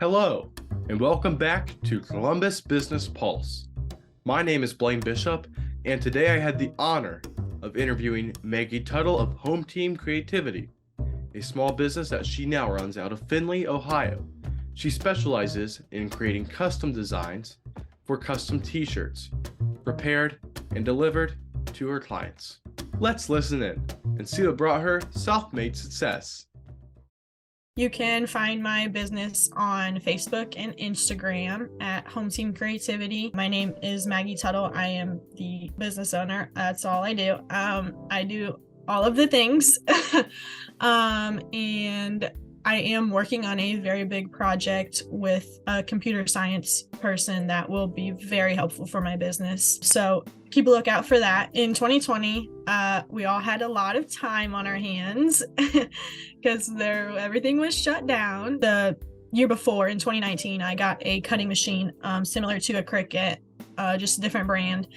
Hello, and welcome back to Columbus Business Pulse. My name is Blaine Bishop, and today I had the honor of interviewing Maggie Tuttle of HomeTeam Creativity, a small business that she now runs out of Findlay, Ohio. She specializes in creating custom designs for custom t-shirts, prepared and delivered to her clients. Let's listen in and see what brought her self-made success. You can find my business on Facebook and Instagram at HomeTeam Creativity. My name is Maggie Tuttle. I am the business owner. That's all I do. I do all of the things. And I am working on a very big project with a computer science person that will be very helpful for my business. So keep a lookout for that. In 2020, we all had a lot of time on our hands because everything was shut down. The year before, in 2019, I got a cutting machine similar to a Cricut, just a different brand.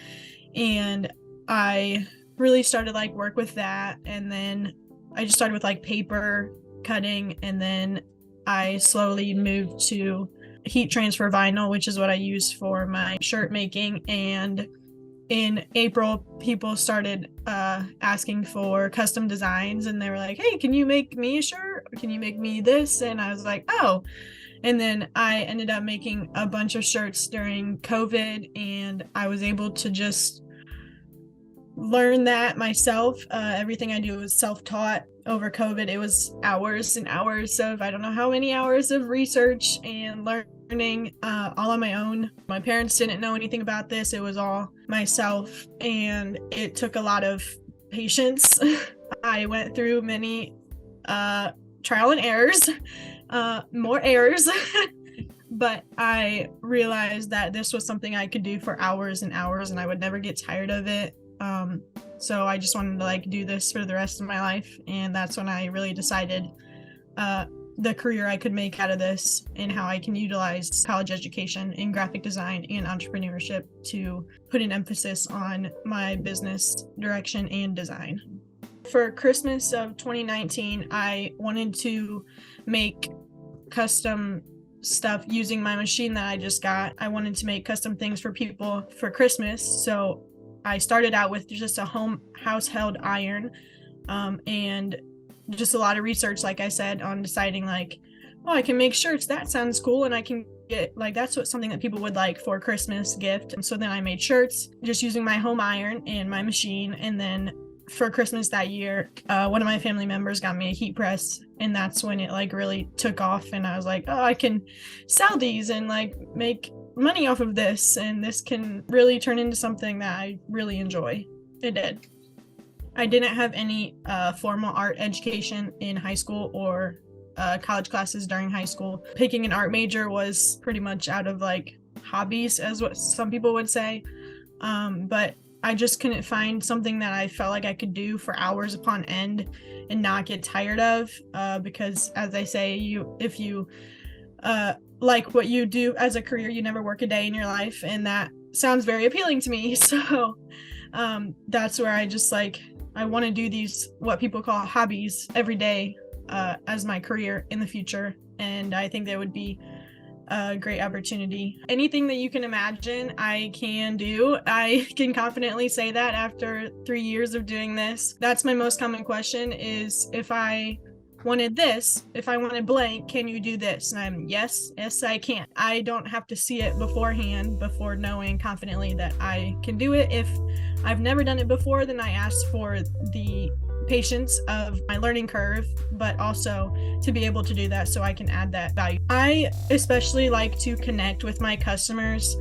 And I really started work with that. And then I just started with paper cutting, and then I slowly moved to heat transfer vinyl, which is what I use for my shirt making. And in April, people started asking for custom designs, and they were like, hey, can you make me a shirt? Can you make me this? And I was like, oh. And then I ended up making a bunch of shirts during COVID, and I was able to just learn that myself. Everything I do is self-taught. Over COVID, it was hours and hours of, I don't know how many hours of research and learning all on my own. My parents didn't know anything about this. It was all myself, and it took a lot of patience. I went through many trial and errors, more errors, but I realized that this was something I could do for hours and hours, and I would never get tired of it. So I just wanted to do this for the rest of my life, and that's when I really decided the career I could make out of this and how I can utilize college education in graphic design and entrepreneurship to put an emphasis on my business direction and design. For Christmas of 2019, I wanted to make custom stuff using my machine that I just got. I wanted to make custom things for people for Christmas, so I started out with just a home household iron, and just a lot of research, like I said, on deciding oh, I can make shirts. That sounds cool. And I can get that's something that people would like for a Christmas gift. And so then I made shirts just using my home iron and my machine. And then for Christmas that year, one of my family members got me a heat press, and that's when it really took off. And I was like, oh, I can sell these and make money off of this, and this can really turn into something that I really enjoy. It did. I didn't have any formal art education in high school or college classes during high school. Picking an art major was pretty much out of hobbies, as what some people would say, but I just couldn't find something that I felt like I could do for hours upon end and not get tired of, because as I say, if you like what you do as a career, you never work a day in your life, and that sounds very appealing to me. So that's where I just I want to do these, what people call hobbies, every day as my career in the future, and I think that would be a great opportunity. Anything that you can imagine, I can do. I can confidently say that after 3 years of doing this. That's my most common question, is if I wanted this, if I wanted blank, can you do this? And I'm yes, I can. I don't have to see it beforehand before knowing confidently that I can do it. If I've never done it before, then I ask for the patience of my learning curve, but also to be able to do that so I can add that value. I especially like to connect with my customers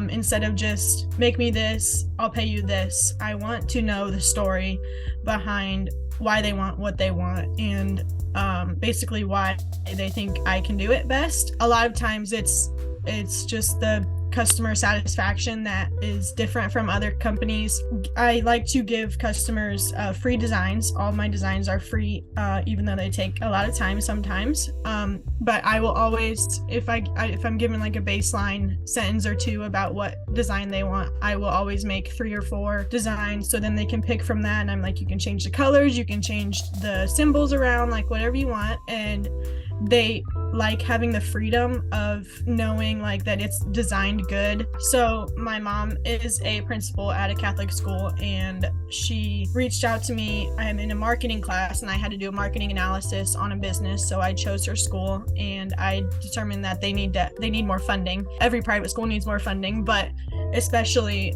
instead of just make me this, I'll pay you this. I want to know the story behind why they want what they want, and basically why they think I can do it best. A lot of times it's just the customer satisfaction that is different from other companies. I like to give customers free designs. All my designs are free, even though they take a lot of time sometimes. But I will always, if I'm given a baseline sentence or two about what design they want, I will always make 3 or 4 designs, so then they can pick from that. And I'm like, you can change the colors, you can change the symbols around, whatever you want. And they like having the freedom of knowing like that it's designed good. So my mom is a principal at a Catholic school, and she reached out to me. I'm in a marketing class and I had to do a marketing analysis on a business. So I chose her school, and I determined that they need more funding. Every private school needs more funding, but especially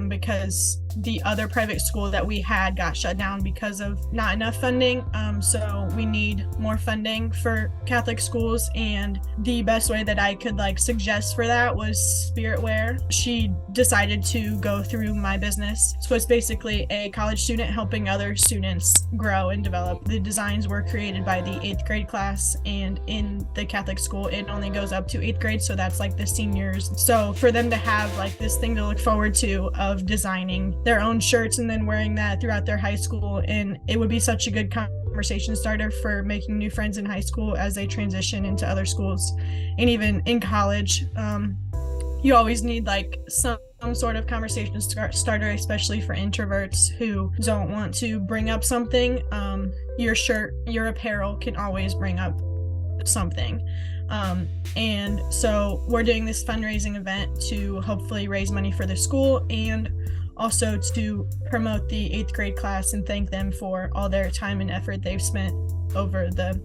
because the other private school that we had got shut down because of not enough funding. So we need more funding for Catholic schools, and the best way that I could like suggest for that was Spiritware. She decided to go through my business. So it's basically a college student helping other students grow and develop. The designs were created by the 8th grade class, and in the Catholic school it only goes up to 8th grade, so that's like the seniors. So for them to have like this thing to look forward to of designing their own shirts and then wearing that throughout their high school, and it would be such a good conversation starter for making new friends in high school as they transition into other schools. And even in college, you always need like some sort of conversation starter, especially for introverts who don't want to bring up something. Your shirt, your apparel can always bring up something. And so we're doing this fundraising event to hopefully raise money for the school, and also to promote the 8th grade class and thank them for all their time and effort they've spent over the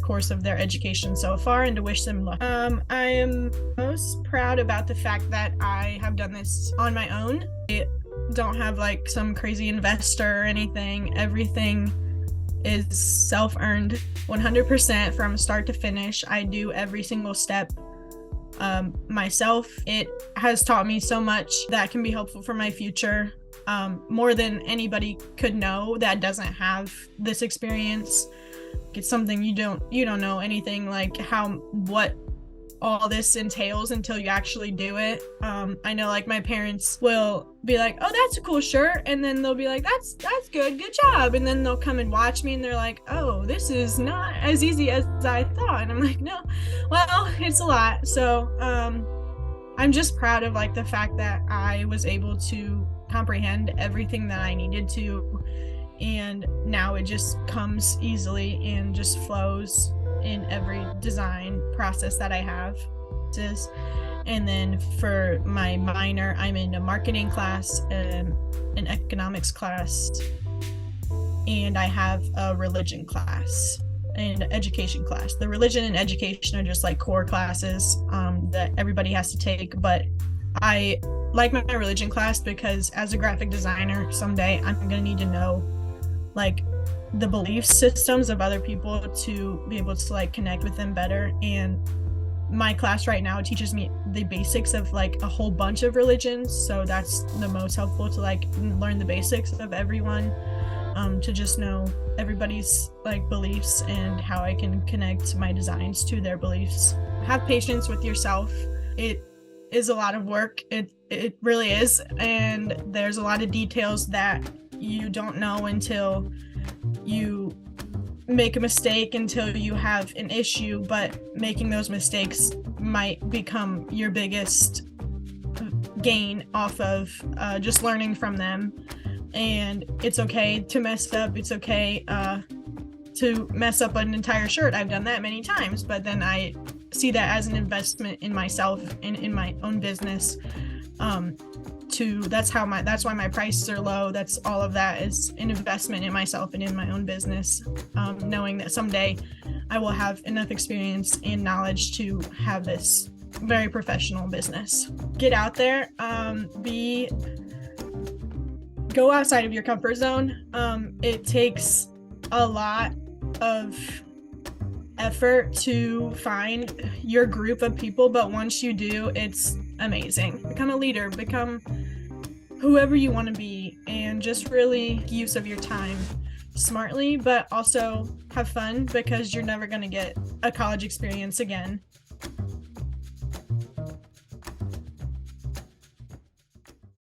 course of their education so far, and to wish them luck. I am most proud about the fact that I have done this on my own. I don't have like some crazy investor or anything. Everything is self-earned 100% from start to finish. I do every single step myself. It has taught me so much that can be helpful for my future, more than anybody could know that doesn't have this experience. It's something you don't know anything like what all this entails until you actually do it. I know like my parents will be like, oh, that's a cool shirt, and then they'll be like, that's good job, and then they'll come and watch me and they're like, oh, this is not as easy as I thought, and I'm like, no, well, it's a lot. So I'm just proud of like the fact that I was able to comprehend everything that I needed to, and now it just comes easily and just flows in every design process that I have. And then for my minor, I'm in a marketing class, an economics class, and I have a religion class and education class. The religion and education are just like core classes that everybody has to take, but I like my religion class because as a graphic designer, someday I'm gonna need to know like the belief systems of other people to be able to like connect with them better. And my class right now teaches me the basics of like a whole bunch of religions, so that's the most helpful to like learn the basics of everyone, to just know everybody's like beliefs and how I can connect my designs to their beliefs. Have patience with yourself. It is a lot of work. It really is, and there's a lot of details that you don't know until you make a mistake, until you have an issue, but making those mistakes might become your biggest gain off of just learning from them. And it's okay to mess up. It's okay to mess up an entire shirt. I've done that many times, but then I see that as an investment in myself and in my own business. That's why my prices are low. That's all of that is an investment in myself and in my own business, knowing that someday I will have enough experience and knowledge to have this very professional business. Get out there, go outside of your comfort zone. It takes a lot of effort to find your group of people, but once you do, it's amazing. Become a leader, become whoever you want to be, and just really use of your time smartly, but also have fun, because you're never going to get a college experience again.